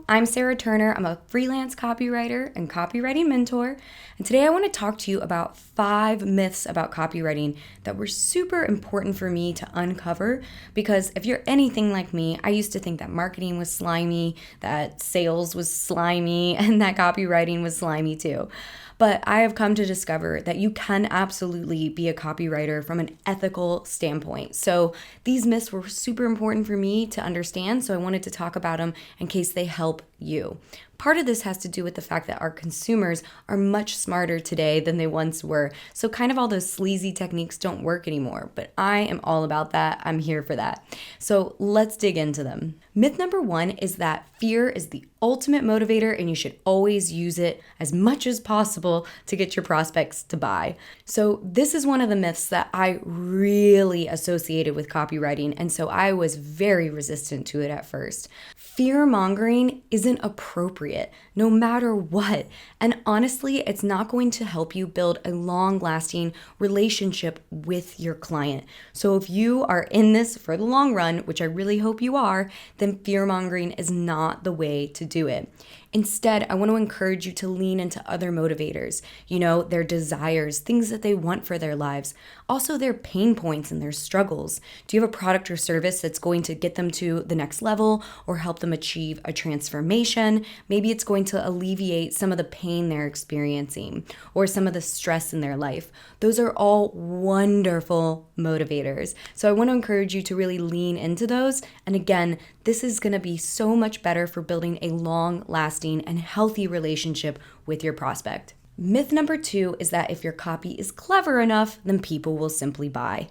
I'm Sarah Turner. I'm a freelance copywriter and copywriting mentor. And today I want to talk to you about 5 myths about copywriting that were super important for me to uncover, because if you're anything like me, I used to think that marketing was slimy, that sales was slimy, and that copywriting was slimy too. But I have come to discover that you can absolutely be a copywriter from an ethical standpoint. So these myths were super important for me to understand, so I wanted to talk about them in case they help you. Part of this has to do with the fact that our consumers are much smarter today than they once were. So kind of all those sleazy techniques don't work anymore, but I am all about that. I'm here for that. So let's dig into them. Myth number 1 is that fear is the ultimate motivator and you should always use it as much as possible to get your prospects to buy. So this is one of the myths that I really associated with copywriting, and so I was very resistant to it at first. Fear mongering isn't appropriate no matter what. And honestly, it's not going to help you build a long-lasting relationship with your client. So if you are in this for the long run, which I really hope you are, then fear mongering is not the way to do it. Instead, I want to encourage you to lean into other motivators, their desires, things that they want for their lives, also their pain points and their struggles. Do you have a product or service that's going to get them to the next level or help them achieve a transformation? Maybe it's going to alleviate some of the pain they're experiencing or some of the stress in their life. Those are all wonderful motivators. So I want to encourage you to really lean into those. And again, this is going to be so much better for building a long-lasting and healthy relationship with your prospect. Myth number 2 is that if your copy is clever enough, then people will simply buy.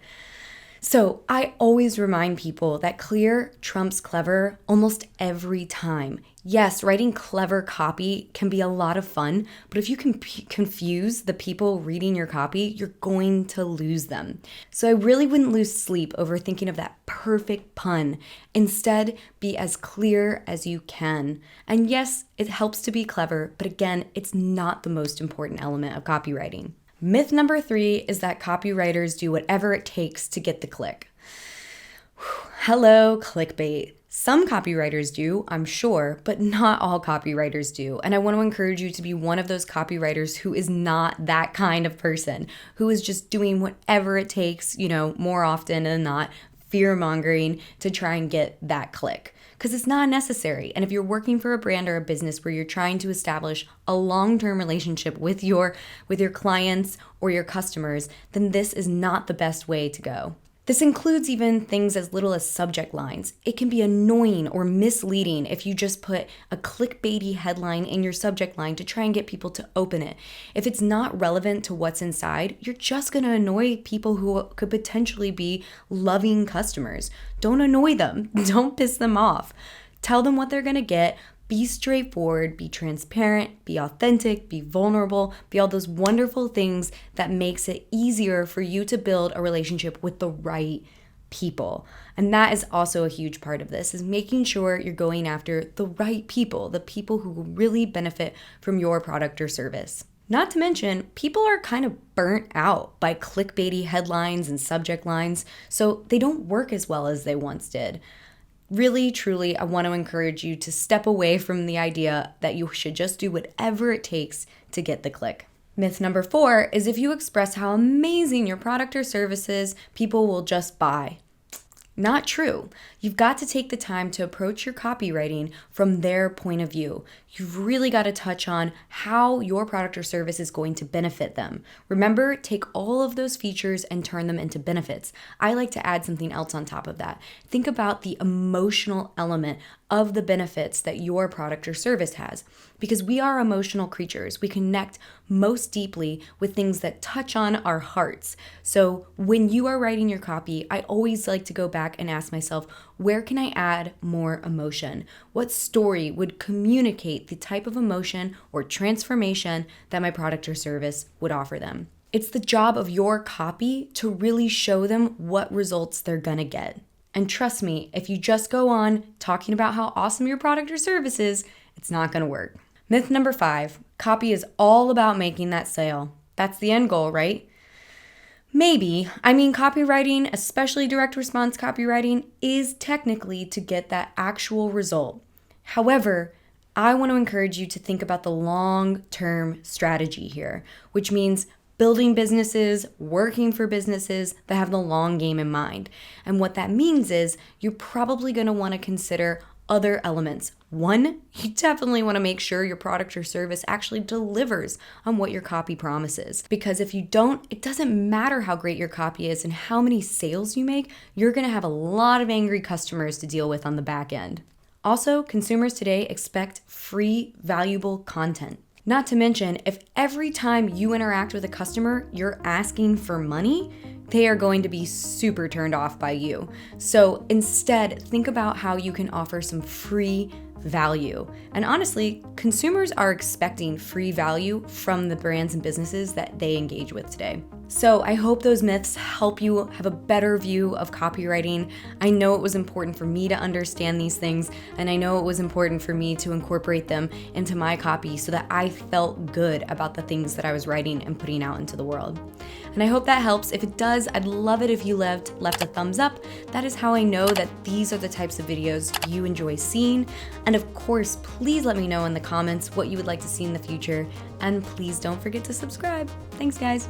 So I always remind people that clear trumps clever almost every time. Yes, writing clever copy can be a lot of fun, but if you can confuse the people reading your copy, you're going to lose them. So I really wouldn't lose sleep over thinking of that perfect pun. Instead, be as clear as you can. And yes, it helps to be clever, but again, it's not the most important element of copywriting. Myth number 3 is that copywriters do whatever it takes to get the click. Hello, clickbait. Some copywriters do, I'm sure, but not all copywriters do. And I want to encourage you to be one of those copywriters who is not that kind of person, who is just doing whatever it takes, more often than not, fear-mongering to try and get that click. Because it's not necessary. And if you're working for a brand or a business where you're trying to establish a long-term relationship with your clients or your customers, then this is not the best way to go. This includes even things as little as subject lines. It can be annoying or misleading if you just put a clickbaity headline in your subject line to try and get people to open it. If it's not relevant to what's inside, you're just going to annoy people who could potentially be loving customers. Don't annoy them. Don't piss them off. Tell them what they're going to get. Be straightforward, be transparent, be authentic, be vulnerable, be all those wonderful things that makes it easier for you to build a relationship with the right people. And that is also a huge part of this, is making sure you're going after the right people, the people who will really benefit from your product or service. Not to mention, people are kind of burnt out by clickbaity headlines and subject lines, so they don't work as well as they once did. Really, truly, I want to encourage you to step away from the idea that you should just do whatever it takes to get the click. Myth number 4 is if you express how amazing your product or service is, people will just buy. Not true. You've got to take the time to approach your copywriting from their point of view. You've really got to touch on how your product or service is going to benefit them. Remember, take all of those features and turn them into benefits. I like to add something else on top of that. Think about the emotional element of the benefits that your product or service has. Because we are emotional creatures. We connect most deeply with things that touch on our hearts. So when you are writing your copy, I always like to go back and ask myself, where can I add more emotion? What story would communicate the type of emotion or transformation that my product or service would offer them? It's the job of your copy to really show them what results they're gonna get. And trust me, if you just go on talking about how awesome your product or service is, it's not gonna work. Myth number 5, copy is all about making that sale. That's the end goal, right? Maybe. Copywriting, especially direct response copywriting, is technically to get that actual result. However, I want to encourage you to think about the long-term strategy here, which means building businesses, working for businesses that have the long game in mind. And what that means is you're probably going to want to consider other elements. One, you definitely want to make sure your product or service actually delivers on what your copy promises. Because if you don't, it doesn't matter how great your copy is and how many sales you make, you're going to have a lot of angry customers to deal with on the back end. Also, consumers today expect free, valuable content. Not to mention, if every time you interact with a customer, you're asking for money, they are going to be super turned off by you. So instead, think about how you can offer some free value. And honestly, consumers are expecting free value from the brands and businesses that they engage with today. So I hope those myths help you have a better view of copywriting. I know it was important for me to understand these things, and I know it was important for me to incorporate them into my copy so that I felt good about the things that I was writing and putting out into the world. And I hope that helps. If it does, I'd love it if you left a thumbs up. That is how I know that these are the types of videos you enjoy seeing. And of course, please let me know in the comments what you would like to see in the future. And please don't forget to subscribe. Thanks, guys.